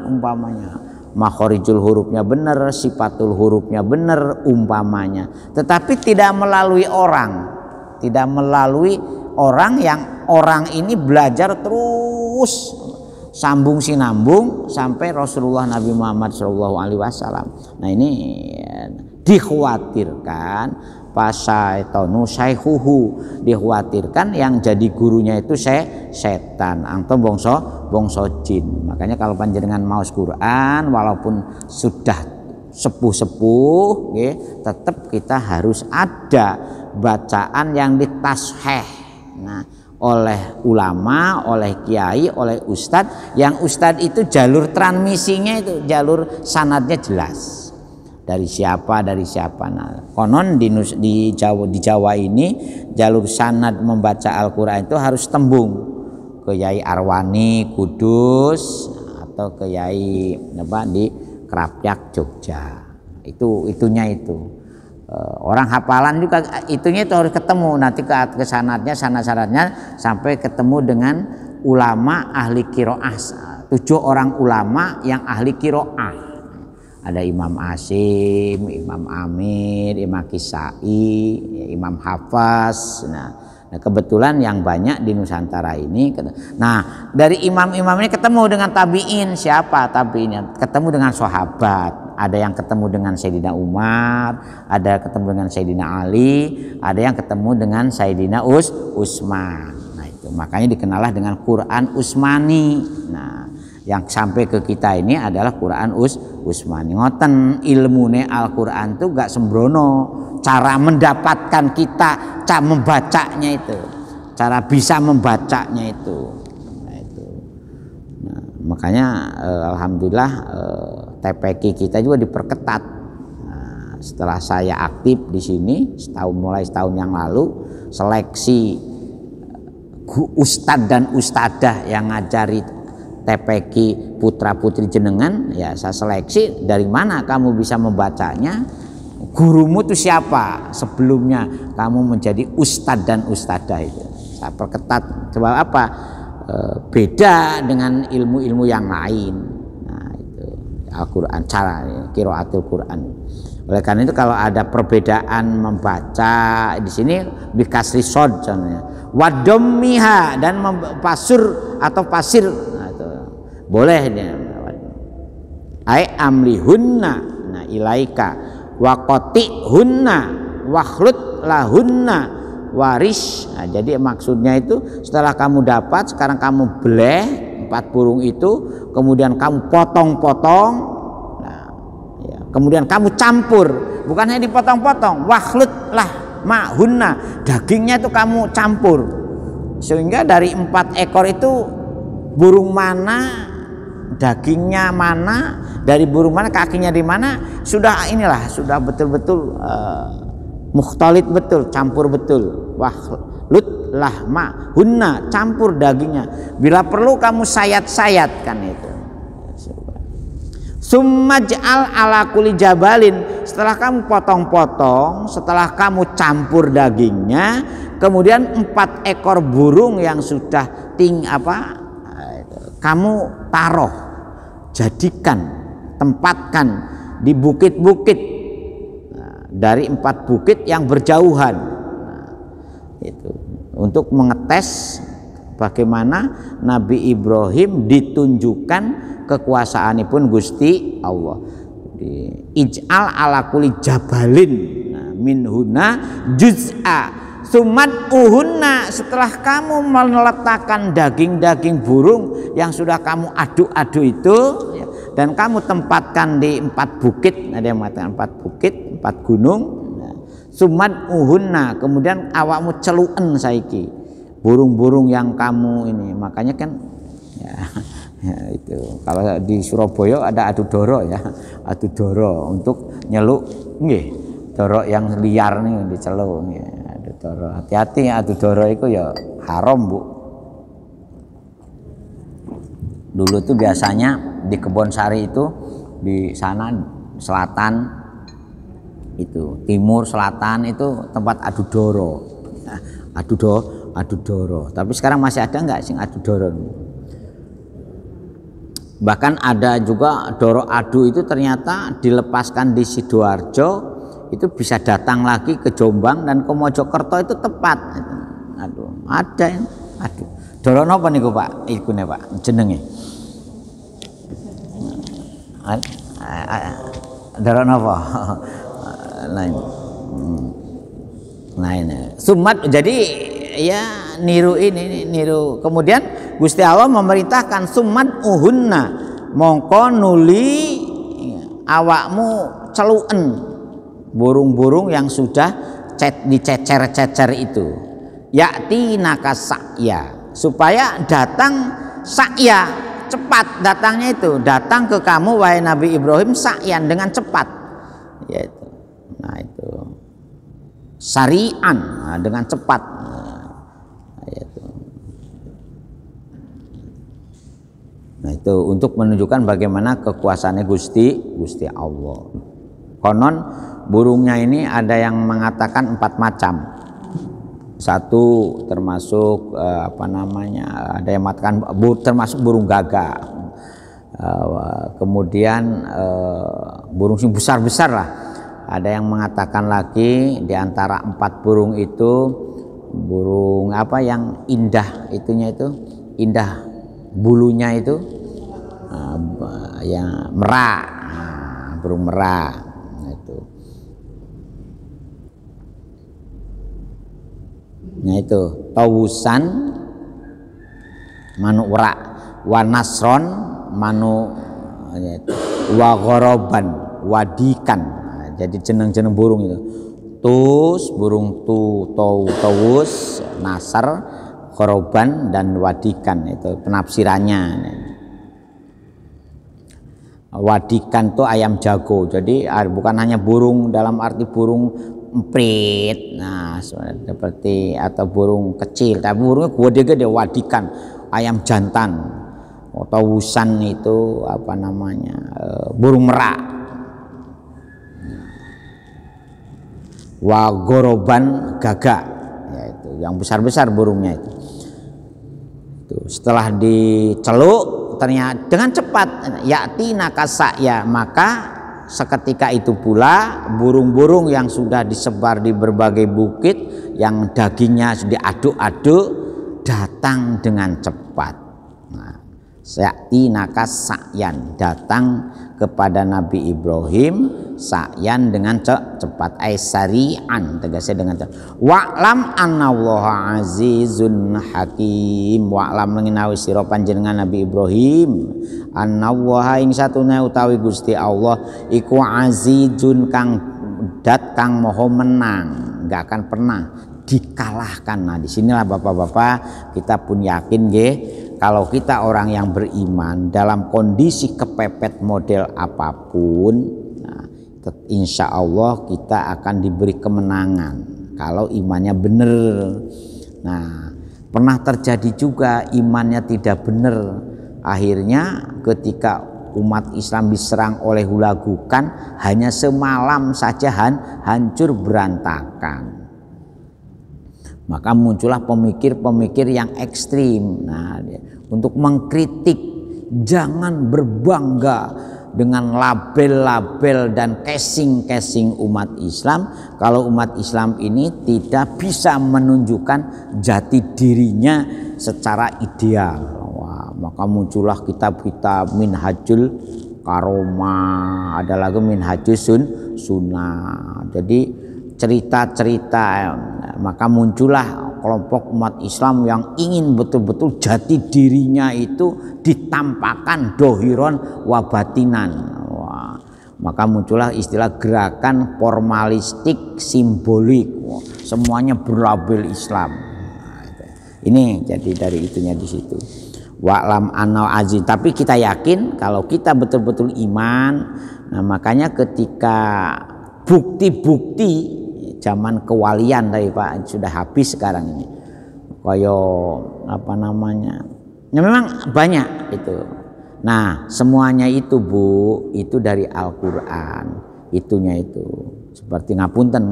umpamanya. Makhorijul hurufnya benar, sifatul hurufnya benar umpamanya, tetapi tidak melalui orang yang orang ini belajar terus sambung sinambung sampai Rasulullah Nabi Muhammad SAW. Nah ini dikhawatirkan fasaitonu syaihuhu, dikhawatirkan yang jadi gurunya itu setan atau bangsa jin. Makanya kalau panjenengan maos Quran walaupun sudah sepuh-sepuh tetap kita harus ada bacaan yang ditasheh oleh ulama, oleh kiai, oleh ustadz, yang ustadz itu jalur transmisinya itu jalur sanadnya jelas dari siapa. Nah, konon di Jawa ini jalur sanad membaca Al-Quran itu harus tembung ke Yai Arwani Kudus atau ke Yai di Krapyak Jogja. Itunya itu. Orang hafalan juga itunya itu harus ketemu nanti ke sanadnya sampai ketemu dengan ulama ahli qiraah, 7 orang ulama yang ahli qiraah. Ada Imam Asim, Imam Amir, Imam Kisai, Imam Hafaz. Nah kebetulan yang banyak di Nusantara ini. Nah dari imam-imam ini ketemu dengan tabiin. Siapa tabiinnya? Ketemu dengan sahabat. Ada yang ketemu dengan Sayyidina Umar, ada ketemu dengan Sayyidina Ali, ada yang ketemu dengan Sayyidina Utsman. Nah itu makanya dikenallah dengan Quran Utsmani. Nah yang sampai ke kita ini adalah Quran Utsmani. Ngoten ilmune Al-Quran itu gak sembrono. Cara mendapatkan kita, cara membacanya itu, cara bisa membacanya itu. Nah, makanya alhamdulillah TPQ kita juga diperketat. Nah, setelah saya aktif di sini mulai setahun yang lalu, seleksi ustadz dan ustadzah yang ngajari TPQ putra putri jenengan, ya saya seleksi dari mana kamu bisa membacanya, gurumu itu siapa sebelumnya kamu menjadi ustadz dan ustadzah itu. Saya perketat. Sebab apa? Beda dengan ilmu-ilmu yang lain. Nah itu Al-Quran, cara qiraatul Quran. Oleh karena itu kalau ada perbedaan membaca di sini bikasri shad contohnya, wadommiha dan pasur atau pasir, nah, itu boleh dia. Ai amrihunna, nah ilaika waqati hunna wakhlut lahunna waris. Nah, jadi maksudnya itu setelah kamu dapat, sekarang kamu beleh 4 burung itu, kemudian kamu potong-potong, nah, ya, kemudian kamu campur, bukan hanya dipotong-potong, wakhlut lah mahunna, dagingnya itu kamu campur, sehingga dari 4 ekor itu burung mana, dagingnya mana, dari burung mana, kakinya di mana, sudah inilah, sudah betul-betul mukhtalit betul, campur betul. Wahlut lahma hunna, campur dagingnya. Bila perlu kamu sayat-sayatkan itu. Summaj'al ala kulli jabalin, setelah kamu potong-potong, setelah kamu campur dagingnya, kemudian 4 ekor burung yang sudah kamu taruh, jadikan, tempatkan di bukit-bukit, dari 4 bukit yang berjauhan. Nah, itu untuk mengetes bagaimana Nabi Ibrahim ditunjukkan kekuasaanipun Gusti Allah. Ij'al ala kulli jabalin, nah, minhuna juz'a sumat uhunna, setelah kamu meletakkan daging-daging burung yang sudah kamu aduk-aduk itu, ya, dan kamu tempatkan di 4 bukit, ada yang mengatakan 4 bukit, 4 gunung, nah, sumat uhunna, kemudian awakmu celuen saiki burung-burung yang kamu ini. Makanya kan ya itu kalau di Surabaya ada adu doro, ya adu doro untuk nyeluk nggih doro yang liar nih diceluk nggih. Doro. Hati-hati ya, adu doro itu ya haram, Bu. Dulu tuh biasanya di Kebon Sari itu, di sana selatan itu, timur selatan itu tempat adu doro. Adu doro. Tapi sekarang masih ada nggak sing adu doro? Bahkan ada juga doro adu itu ternyata dilepaskan di Sidoarjo, itu bisa datang lagi ke Jombang dan ke Mojokerto itu tepat. Aduh, ada yang aduh. Doro napa niku, Pak? Ikune, Pak, jenenge. Doro napa? Lain. Nah ini sumat, jadi ya niru ini, niru. Kemudian Gusti Allah memerintahkan sumat uhunna, mongko nuli awakmu celuen burung-burung yang sudah dicecer-cecer itu, yakti nakasakya, supaya datang sakya, cepat datangnya itu, datang ke kamu wahai Nabi Ibrahim sakyan, dengan cepat, yaitu nah itu syari'an, nah, dengan cepat, nah, yaitu. Nah itu untuk menunjukkan bagaimana kekuasaannya Gusti Allah. Konon burungnya ini ada yang mengatakan 4 macam. Satu termasuk ada yang mengatakan termasuk burung gagak. Kemudian burung sing besar-besar lah. Ada yang mengatakan lagi di antara 4 burung itu burung apa yang indah itunya itu, indah bulunya itu, yang merak, burung merak. Nah itu tawusan manu ura, wa nasron manu wa ghoroban, wadikan. Nah, jadi jeneng-jeneng burung itu tus, burung tawus, nasar, ghoroban dan wadikan. Itu penafsirannya. Wadikan itu ayam jago, jadi bukan hanya burung dalam arti burung emprit, nah seperti atau burung kecil, tapi burungnya gede-gede, wadikan, ayam jantan. Tawusan itu apa namanya, burung merak. Wagoroban gagak, yaitu yang besar-besar burungnya itu. Setelah diceluk ternyata dengan cepat, yakti nakasakya, maka seketika itu pula burung-burung yang sudah disebar di berbagai bukit yang dagingnya diaduk-aduk datang dengan cepat. Nah, yakti nakasakyan, datang kepada Nabi Ibrahim sakyan dengan cepat, aisarian, tegasnya dengan cepat. Wa'lam annallaha azizun hakim, wa'lam mengenawi sira panjenengan Nabi Ibrahim annallaha ing satune utawi Gusti Allah iku azizun kang dat kang moho menang, enggak akan pernah dikalahkan. Nah disinilah bapak-bapak kita pun yakin nggih, kalau kita orang yang beriman dalam kondisi kepepet model apapun, nah, insya Allah kita akan diberi kemenangan kalau imannya benar. Nah pernah terjadi juga imannya tidak benar, akhirnya ketika umat Islam diserang oleh hulagukan hanya semalam saja hancur berantakan. Maka muncullah pemikir-pemikir yang ekstrim, nah, untuk mengkritik, jangan berbangga dengan label-label dan casing-casing umat Islam kalau umat Islam ini tidak bisa menunjukkan jati dirinya secara ideal. Wah, maka muncullah kitab-kitab Minhajul Karomah, ada lagi Minhajus Sunnah. Jadi cerita-cerita, maka muncullah kelompok umat Islam yang ingin betul-betul jati dirinya itu ditampakkan dohiron wabatinan. Wah, maka muncullah istilah gerakan formalistik simbolik. Wah, semuanya berlabel Islam. Nah, ini jadi dari itunya di situ. Wa'lam anna aziz, tapi kita yakin kalau kita betul-betul iman. Nah makanya ketika bukti-bukti zaman kewalian dari Pak sudah habis sekarang ini, kayak apa namanya, ya memang banyak itu. Nah semuanya itu Bu, itu dari Al-Quran, itunya itu seperti ngapunten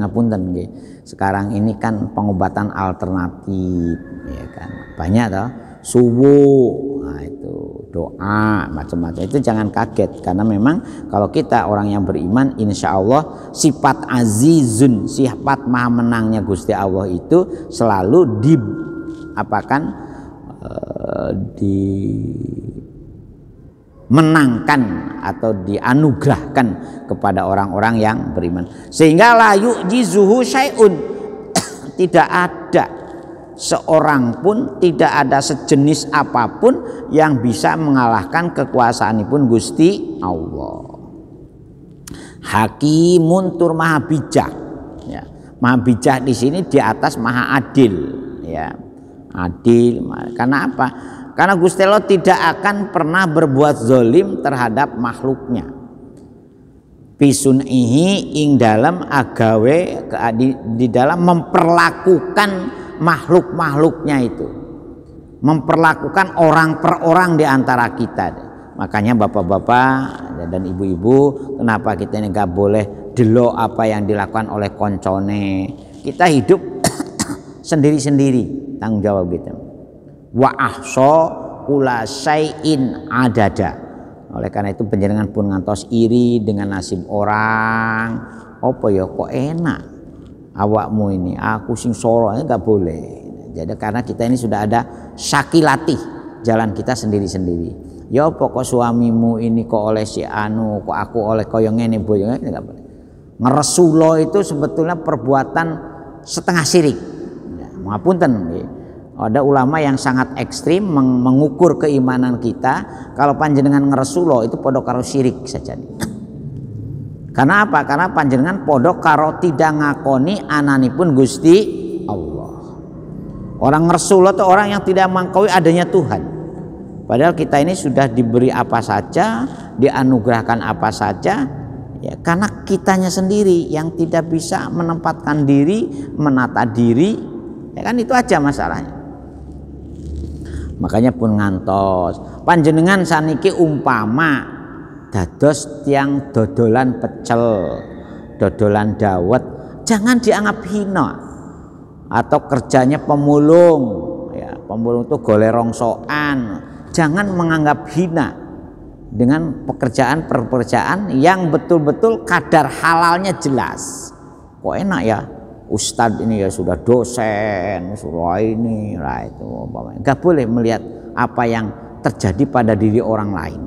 sekarang ini kan pengobatan alternatif, ya kan banyak toh, subuh, nah itu doa macam-macam. Itu jangan kaget, karena memang kalau kita orang yang beriman, insya Allah sifat azizun, sifat maha menangnya Gusti Allah itu selalu dimenangkan atau dianugerahkan kepada orang-orang yang beriman, sehingga la yu'jizuhu syai'un tidak ada seorang pun, tidak ada sejenis apapun yang bisa mengalahkan kekuasaanipun Gusti Allah. Hakimun tur maha bijak. Ya. Maha bijak di sini di atas maha adil. Ya. Adil. Karena apa? Karena Gusti Allah tidak akan pernah berbuat zalim terhadap makhluknya. Bisun'ihi ing dalam agawe di dalam memperlakukan makhluk-makhluknya itu, memperlakukan orang per orang di antara kita. Makanya bapak-bapak dan ibu-ibu, kenapa kita ini gak boleh delok apa yang dilakukan oleh koncone? Kita hidup sendiri-sendiri, tanggung jawab kita. Wa ahsa kula syai'in adada. Oleh karena itu panjenengan pun ngantos iri dengan nasib orang. Apa ya kok enak awakmu ini, aku sing soro, enggak boleh. Jadi karena kita ini sudah ada syakilatih, jalan kita sendiri-sendiri. Ya apa kok suamimu ini kok oleh si anu, kok aku oleh koyo ngene boyo, enggak boleh. Ngeresulo itu sebetulnya perbuatan setengah syirik. Ya, ngapunten nggih. Ada ulama yang sangat ekstrim mengukur keimanan kita. Kalau panjenengan ngeresulo itu podok karo syirik saja. Karena apa? Karena panjenengan podok karo tidak ngakoni ananipun Gusti Allah. Orang ngeresulo itu orang yang tidak mengakui adanya Tuhan. Padahal kita ini sudah diberi apa saja, dianugerahkan apa saja, ya karena kitanya sendiri yang tidak bisa menempatkan diri, menata diri, ya kan itu aja masalahnya. Makanya pun ngantos panjenengan saniki umpama dados tiang dodolan pecel, dodolan dawet, jangan dianggap hina. Atau kerjanya pemulung, ya pemulung itu golek rongsokan, jangan menganggap hina dengan pekerjaan yang betul-betul kadar halalnya jelas. Kok enak ya? Ustadz ini ya sudah dosen, sudah ini, lah itu, nggak boleh melihat apa yang terjadi pada diri orang lain,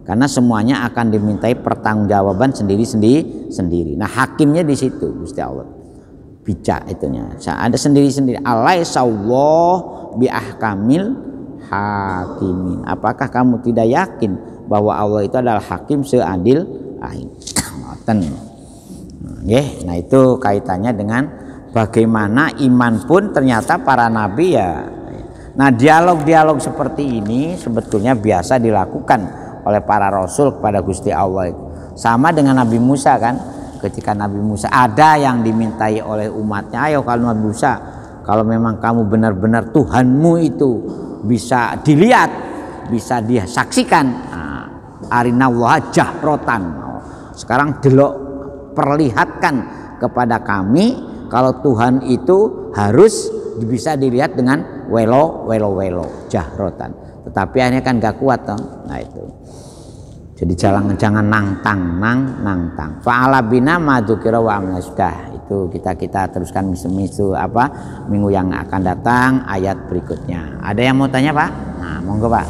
karena semuanya akan dimintai pertanggungjawaban sendiri. Nah hakimnya di situ Gusti Allah, bijak itunya. Ada sendiri-sendiri. Alaihissallah bi ahkamil hakimin. Apakah kamu tidak yakin bahwa Allah itu adalah hakim seadil adil? Nah itu kaitannya dengan bagaimana iman pun ternyata para nabi ya. Nah dialog-dialog seperti ini sebetulnya biasa dilakukan oleh para rasul kepada Gusti Allah itu. Sama dengan Nabi Musa kan, ketika Nabi Musa ada yang dimintai oleh umatnya, ayo kalau Nabi Musa, kalau memang kamu benar-benar Tuhanmu itu bisa dilihat, bisa disaksikan, nah, arinallaha jahrotan, sekarang delok perlihatkan kepada kami kalau Tuhan itu harus bisa dilihat dengan welo jahrotan. Tetapi akhirnya kan gak kuat toh. Nah itu. Jadi jangan nangtang. Fa'ala bina ma dzukira wa amna. Sudah itu kita teruskan misu apa minggu yang akan datang ayat berikutnya. Ada yang mau tanya Pak? Nah monggo Pak.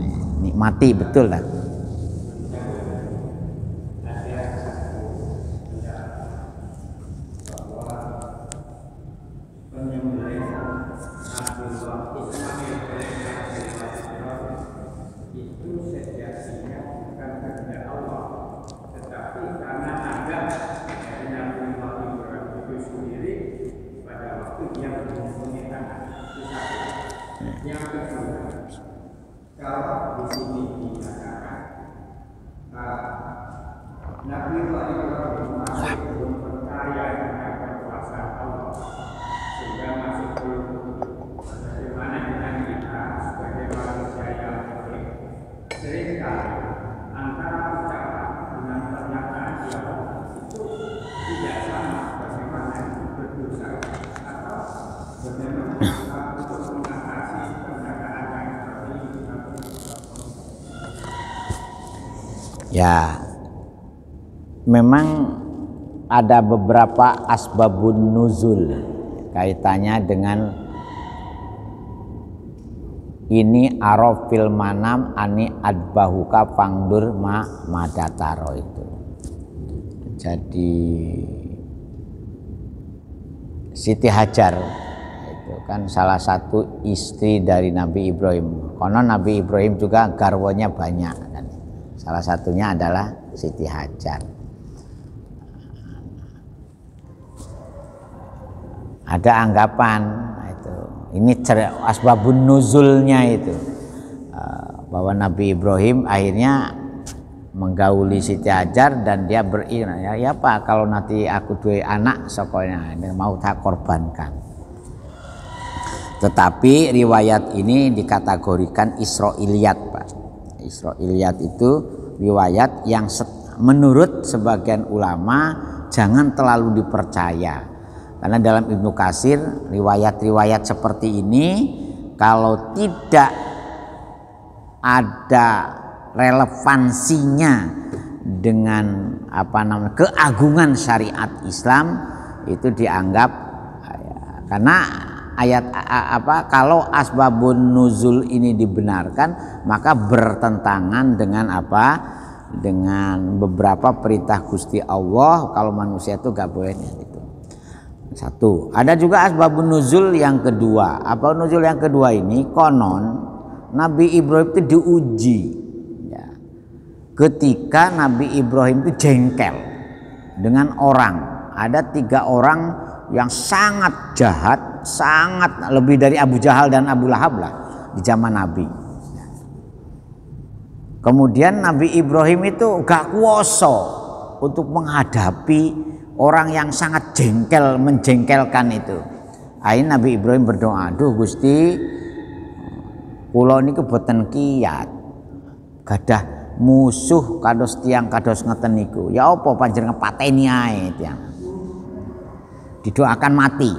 Nah, nikmati betul lah. Nabi Ibrahim belum percaya dengan kekuasaan Allah, sehingga masih belum. Bagaimana dengan kita sebagai manusia yang seringkali antara ucapan dengan pernyataan itu tidak sama, bagaimana itu berdosa atau bagaimana untuk mengatasi pernyataan yang seperti itu. Ya, memang ada beberapa asbabun nuzul kaitannya dengan ini arafil manam ani adbahuka fangdur madataro itu. Jadi Siti Hajar itu kan salah satu istri dari Nabi Ibrahim. Konon Nabi Ibrahim juga garwanya banyak kan. Salah satunya adalah Siti Hajar. Ada anggapan itu, ini asbabun nuzulnya itu, bahwa Nabi Ibrahim akhirnya menggauli Siti Hajar dan dia beriman, ya Pak, kalau nanti aku dua anak sokonya mau tak korbankan. Tetapi riwayat ini dikategorikan Israiliyat, Pak. Israiliyat itu riwayat yang menurut sebagian ulama jangan terlalu dipercaya, karena dalam Ibnu Katsir riwayat-riwayat seperti ini kalau tidak ada relevansinya dengan keagungan syariat Islam itu dianggap, karena ayat kalau asbabun nuzul ini dibenarkan maka bertentangan dengan dengan beberapa perintah Gusti Allah kalau manusia itu gak boleh itu. Satu, ada juga asbabun nuzul yang kedua. Apa nuzul yang kedua ini? Konon Nabi Ibrahim itu diuji. Ketika Nabi Ibrahim itu jengkel dengan orang, ada 3 orang yang sangat jahat, sangat lebih dari Abu Jahal dan Abu Lahab lah di zaman Nabi. Kemudian Nabi Ibrahim itu gak kuasa untuk menghadapi orang yang sangat menjengkelkan itu. Akhirnya Nabi Ibrahim berdoa, "Duh Gusti, kula niku boten kiyat gadah musuh kados tiang kados ngeten niku. Ya apa panjenengan pateni ae tiang." Didoakan mati.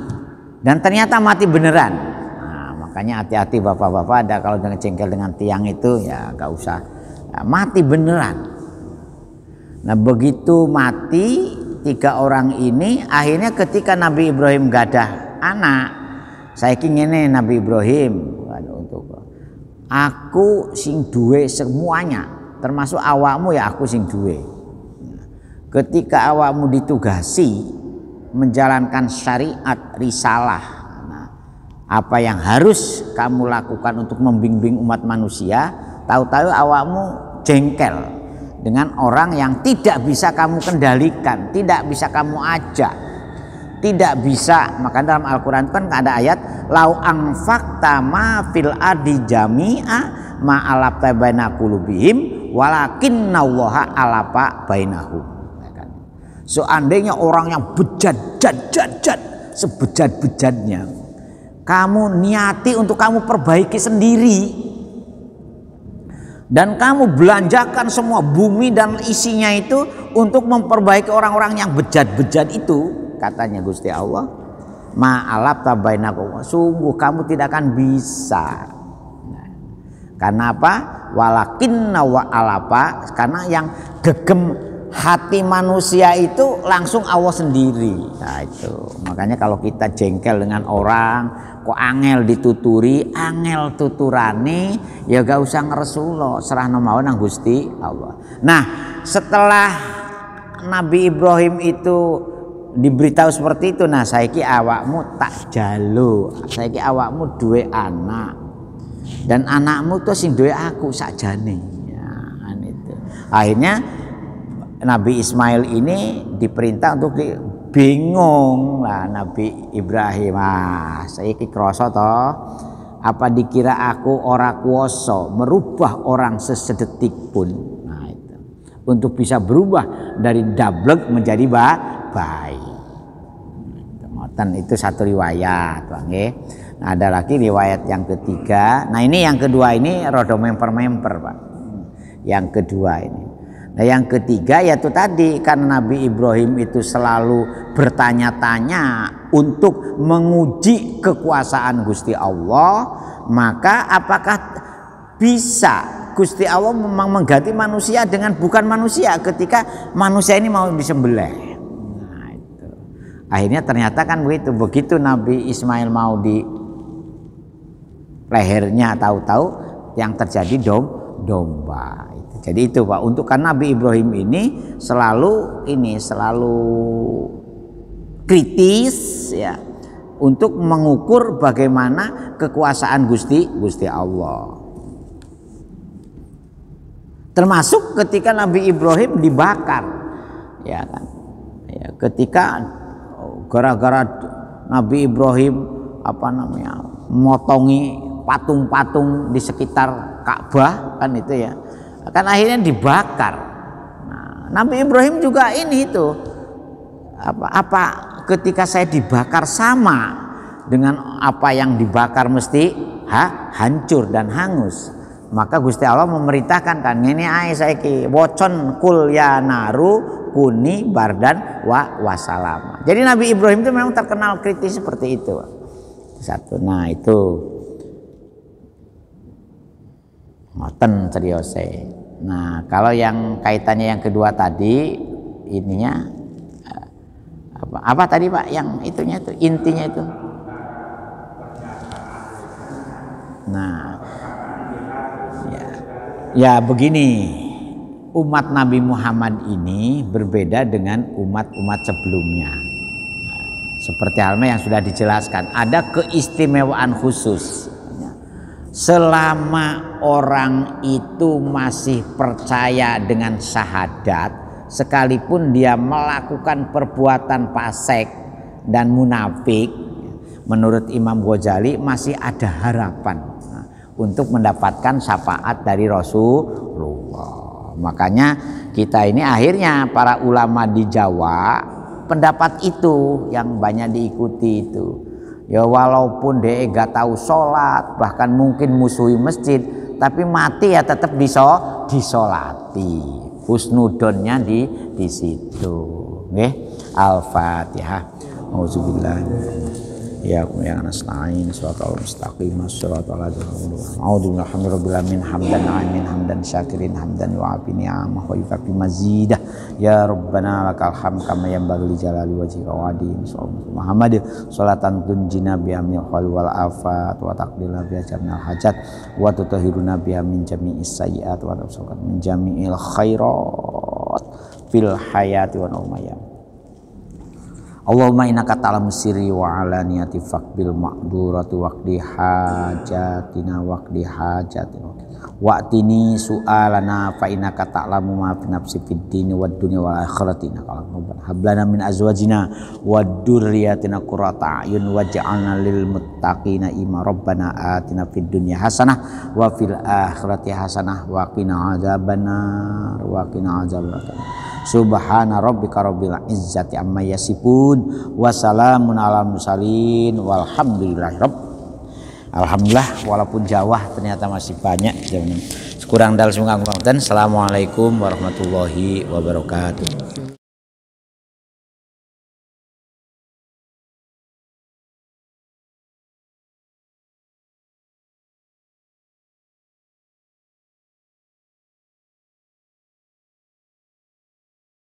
Dan ternyata mati beneran. Nah, makanya hati-hati bapak-bapak, ada kalau dengan jengkel dengan tiang itu ya gak usah. Nah, mati beneran. Nah, begitu mati 3 orang ini, akhirnya ketika Nabi Ibrahim gadah anak, saiki ngene Nabi Ibrahim, aku sing duwe semuanya. Termasuk awakmu ya aku sing duwe. Ketika awakmu ditugasi menjalankan syariat risalah, apa yang harus kamu lakukan untuk membimbing umat manusia, tahu-tahu awakmu jengkel dengan orang yang tidak bisa kamu kendalikan, tidak bisa kamu ajak, tidak bisa. Maka dalam Al-Quran kan ada ayat lau anfaqta ma fil ardi jami'a ma alafta baina qulubihim walakinnallaha alapa bainahum. Seandainya orang yang bejat sebejat-bejatnya, kamu niati untuk kamu perbaiki sendiri dan kamu belanjakan semua bumi dan isinya itu untuk memperbaiki orang-orang yang bejat-bejat itu, katanya Gusti Allah, ma'alaf tabainakum, sungguh kamu tidak akan bisa. Karena apa? Walakinna wa alapa, karena yang gegem hati manusia itu langsung Allah sendiri. Nah itu makanya kalau kita jengkel dengan orang kok angel dituturi, angel tuturane, ya gak usah ngresulo, serahno mawon nang Gusti Allah. Nah setelah Nabi Ibrahim itu diberitahu seperti itu, nah saiki awakmu tak jalu, saiki awakmu duwe anak dan anakmu tuh sing duwe aku sakjane. Ya, itu. Akhirnya Nabi Ismail ini diperintah untuk bingung lah Nabi Ibrahim. Saiki krasa to, apa dikira aku ora kuasa merubah orang sesedetik pun. Nah itu. Untuk bisa berubah dari dablek menjadi baik. Itu satu riwayat, Bang. Nah, ada lagi riwayat yang ketiga. Nah, ini yang kedua ini rada memper-memper, Pak. Yang kedua ini. Nah, yang ketiga yaitu tadi, karena Nabi Ibrahim itu selalu bertanya-tanya untuk menguji kekuasaan Gusti Allah, maka apakah bisa Gusti Allah memang mengganti manusia dengan bukan manusia ketika manusia ini mau disembelih? Nah, itu. Akhirnya ternyata kan begitu Nabi Ismail mau di lehernya, tahu-tahu yang terjadi domba. Jadi itu Pak, untuk kan Nabi Ibrahim ini selalu kritis ya, untuk mengukur bagaimana kekuasaan Gusti Allah. Termasuk ketika Nabi Ibrahim dibakar, ya kan? Ya, ketika gara-gara Nabi Ibrahim motongi patung-patung di sekitar Ka'bah kan itu ya, kan akhirnya dibakar. Nah, Nabi Ibrahim juga ini itu ketika saya dibakar sama dengan apa yang dibakar mesti hancur dan hangus. Maka Gusti Allah memerintahkan kan ngene ae saiki wocon kul ya naru kuni bardan wa salama. Jadi Nabi Ibrahim itu memang terkenal kritis seperti itu. Satu. Nah, itu ngoten seriose. Nah, kalau yang kaitannya yang kedua tadi ininya apa tadi Pak yang itunya itu intinya itu. Nah, ya begini, umat Nabi Muhammad ini berbeda dengan umat-umat sebelumnya. Seperti halnya yang sudah dijelaskan, ada keistimewaan khusus. Selama orang itu masih percaya dengan syahadat, sekalipun dia melakukan perbuatan fasik dan munafik, menurut Imam Ghazali masih ada harapan untuk mendapatkan syafaat dari Rasulullah. Makanya kita ini akhirnya para ulama di Jawa pendapat itu yang banyak diikuti itu. Ya walaupun dia gak tahu sholat, bahkan mungkin musuhi masjid, tapi mati ya tetap disolati. Husnudonnya di situ. Nggih. Al-Fatihah. Auzubillahi ya nasta'in shiratal mustaqim shiratal ladzina a'udzu billahi hamdan syakirin hamdan yu'afi ni'amah wa yukafi mazidah ya rabbana lakal hamd kama yanbaghi li jalali wajhika wa adin Muhammad sholatan tunjina biha min khawli wal afat wa taqdilna biha jamil hajat wa tutahhiruna biha min jami'is sayyi'at wa tafsuqat min jami'il khairat fil hayati wa naumayam. Allahumma innaka ta'lamu sirri wa alaniyati faqbil ma'durati waqdi hajatina wa'tini su'alana fa innaka ta'lamu ma fi nafsi fid dini wad dunya wal akhirati hablana min azwajina wad dzurriyyatina qurrata a'yun waj'alna lil muttaqina imama rabbana atina fid dunya hasanah wa fil akhirati hasanah wa qina adzabannar Subhana rabbika rabbil izzati amma yasifun wa salamun alal mursalin walhamdulillahi Alhamdulillah, walaupun Jawa ternyata masih banyak. Kurang dalam semoga. Assalamualaikum warahmatullahi wabarakatuh.